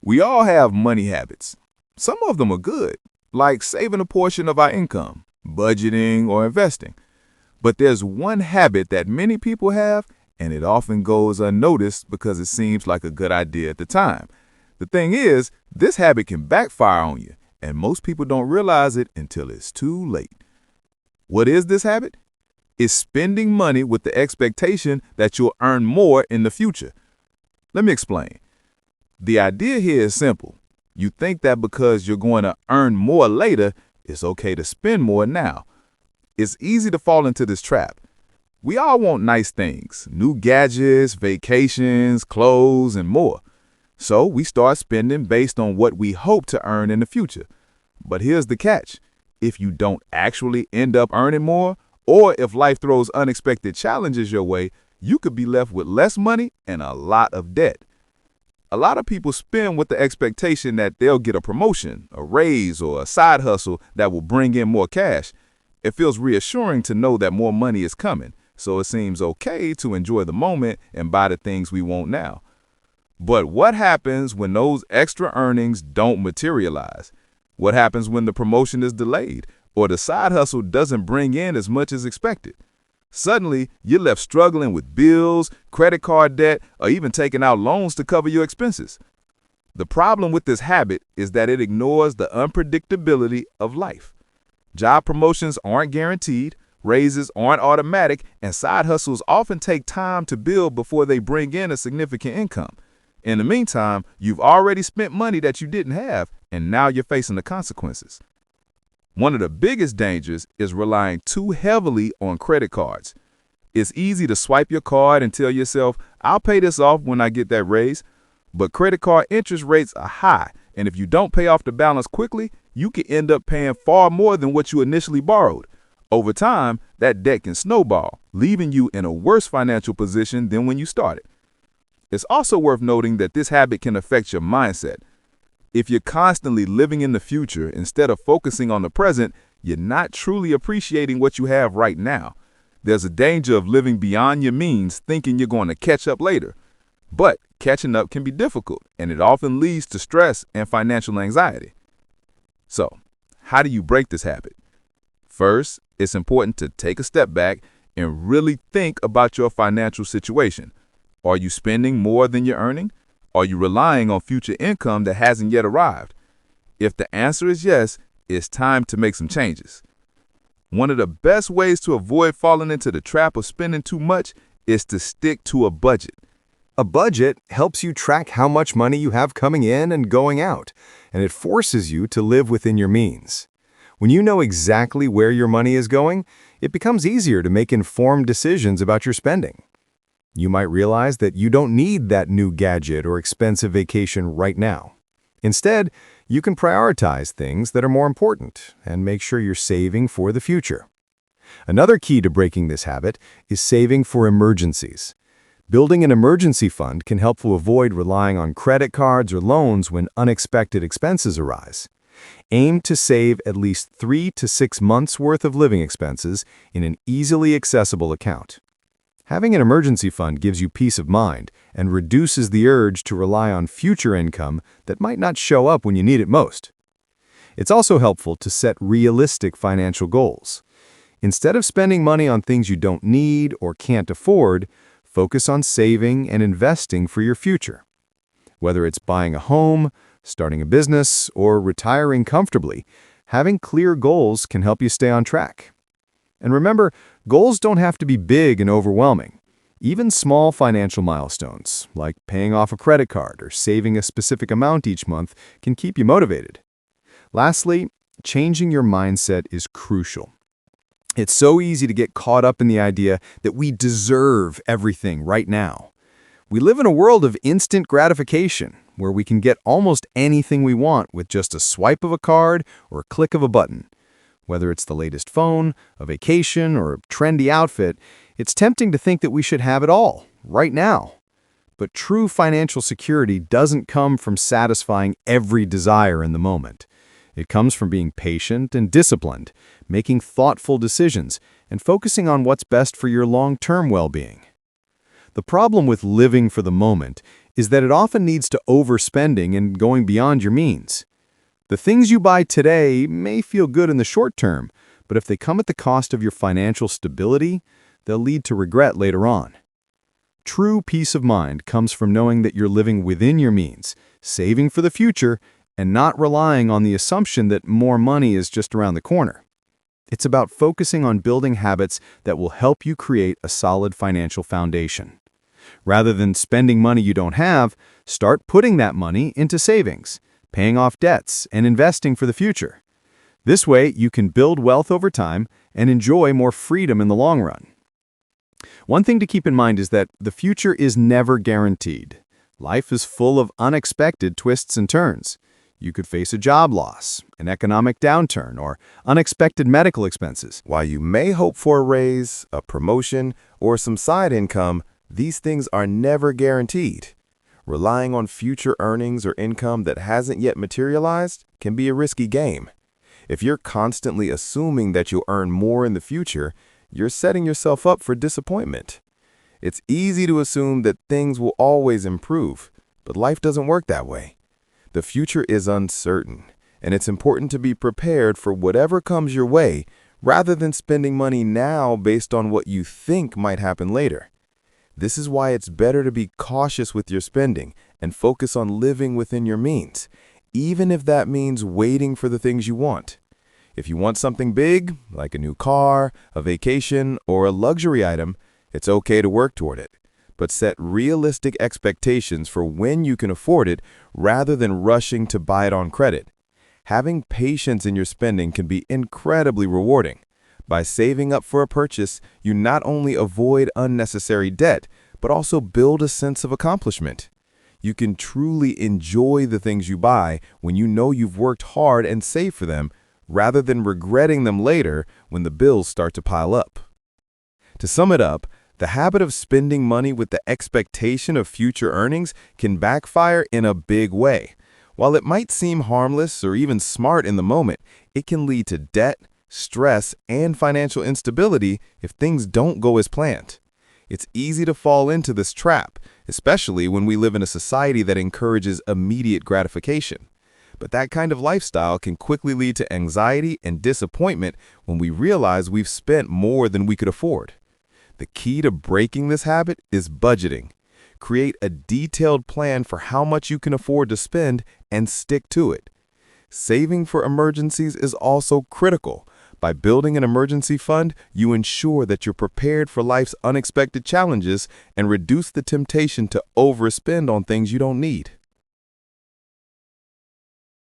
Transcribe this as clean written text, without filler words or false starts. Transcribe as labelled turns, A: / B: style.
A: We all have money habits. Some of them are good, like saving a portion of our income, budgeting, or investing. But there's one habit that many people have, and it often goes unnoticed because it seems like a good idea at the time. The thing is, this habit can backfire on you, and most people don't realize it until it's too late. What is this habit? It's spending money with the expectation that you'll earn more in the future. Let me explain. The idea here is simple. You think that because you're going to earn more later, it's okay to spend more now. It's easy to fall into this trap. We all want nice things, new gadgets, vacations, clothes, and more. So we start spending based on what we hope to earn in the future. But here's the catch. If you don't actually end up earning more, or if life throws unexpected challenges your way, you could be left with less money and a lot of debt. A lot of people spend with the expectation that they'll get a promotion, a raise, or a side hustle that will bring in more cash. It feels reassuring to know that more money is coming, so it seems okay to enjoy the moment and buy the things we want now. But what happens when those extra earnings don't materialize? What happens when the promotion is delayed or the side hustle doesn't bring in as much as expected? Suddenly, you're left struggling with bills, credit card debt, or even taking out loans to cover your expenses. The problem with this habit is that it ignores the unpredictability of life. Job promotions aren't guaranteed, raises aren't automatic, and side hustles often take time to build before they bring in a significant income. In the meantime, you've already spent money that you didn't have, and now you're facing the consequences. One of the biggest dangers is relying too heavily on credit cards. It's easy to swipe your card and tell yourself, I'll pay this off when I get that raise. But credit card interest rates are high, and if you don't pay off the balance quickly, you can end up paying far more than what you initially borrowed. Over time, that debt can snowball, leaving you in a worse financial position than when you started. It's also worth noting that this habit can affect your mindset. If you're constantly living in the future instead of focusing on the present, you're not truly appreciating what you have right now. There's a danger of living beyond your means, thinking you're going to catch up later. But catching up can be difficult, and it often leads to stress and financial anxiety. So, how do you break this habit? First, it's important to take a step back and really think about your financial situation. Are you spending more than you're earning? Are you relying on future income that hasn't yet arrived? If the answer is yes, it's time to make some changes. One of the best ways to avoid falling into the trap of spending too much is to stick to a budget.
B: A budget helps you track how much money you have coming in and going out, and it forces you to live within your means. When you know exactly where your money is going, it becomes easier to make informed decisions about your spending. You might realize that you don't need that new gadget or expensive vacation right now. Instead, you can prioritize things that are more important and make sure you're saving for the future. Another key to breaking this habit is saving for emergencies. Building an emergency fund can help you avoid relying on credit cards or loans when unexpected expenses arise. Aim to save at least 3 to 6 months' worth of living expenses in an easily accessible account. Having an emergency fund gives you peace of mind and reduces the urge to rely on future income that might not show up when you need it most. It's also helpful to set realistic financial goals. Instead of spending money on things you don't need or can't afford, focus on saving and investing for your future. Whether it's buying a home, starting a business, or retiring comfortably, having clear goals can help you stay on track. And remember, goals don't have to be big and overwhelming. Even small financial milestones, like paying off a credit card or saving a specific amount each month, can keep you motivated. Lastly, changing your mindset is crucial. It's so easy to get caught up in the idea that we deserve everything right now. We live in a world of instant gratification, where we can get almost anything we want with just a swipe of a card or a click of a button. Whether it's the latest phone, a vacation, or a trendy outfit, it's tempting to think that we should have it all, right now. But true financial security doesn't come from satisfying every desire in the moment. It comes from being patient and disciplined, making thoughtful decisions, and focusing on what's best for your long-term well-being. The problem with living for the moment is that it often leads to overspending and going beyond your means. The things you buy today may feel good in the short term, but if they come at the cost of your financial stability, they'll lead to regret later on. True peace of mind comes from knowing that you're living within your means, saving for the future, and not relying on the assumption that more money is just around the corner. It's about focusing on building habits that will help you create a solid financial foundation. Rather than spending money you don't have, start putting that money into savings, paying off debts, and investing for the future. This way, you can build wealth over time and enjoy more freedom in the long run. One thing to keep in mind is that the future is never guaranteed. Life is full of unexpected twists and turns. You could face a job loss, an economic downturn, or unexpected medical expenses.
A: While you may hope for a raise, a promotion, or some side income, these things are never guaranteed. Relying on future earnings or income that hasn't yet materialized can be a risky game. If you're constantly assuming that you'll earn more in the future, you're setting yourself up for disappointment. It's easy to assume that things will always improve, but life doesn't work that way. The future is uncertain, and it's important to be prepared for whatever comes your way rather than spending money now based on what you think might happen later. This is why it's better to be cautious with your spending and focus on living within your means, even if that means waiting for the things you want. If you want something big, like a new car, a vacation, or a luxury item, it's okay to work toward it. But set realistic expectations for when you can afford it rather than rushing to buy it on credit. Having patience in your spending can be incredibly rewarding. By saving up for a purchase, you not only avoid unnecessary debt, but also build a sense of accomplishment. You can truly enjoy the things you buy when you know you've worked hard and saved for them, rather than regretting them later when the bills start to pile up. To sum it up, the habit of spending money with the expectation of future earnings can backfire in a big way. While it might seem harmless or even smart in the moment, it can lead to debt, stress, and financial instability if things don't go as planned. It's easy to fall into this trap, especially when we live in a society that encourages immediate gratification. But that kind of lifestyle can quickly lead to anxiety and disappointment when we realize we've spent more than we could afford. The key to breaking this habit is budgeting. Create a detailed plan for how much you can afford to spend and stick to it. Saving for emergencies is also critical. By building an emergency fund, you ensure that you're prepared for life's unexpected challenges and reduce the temptation to overspend on things you don't need.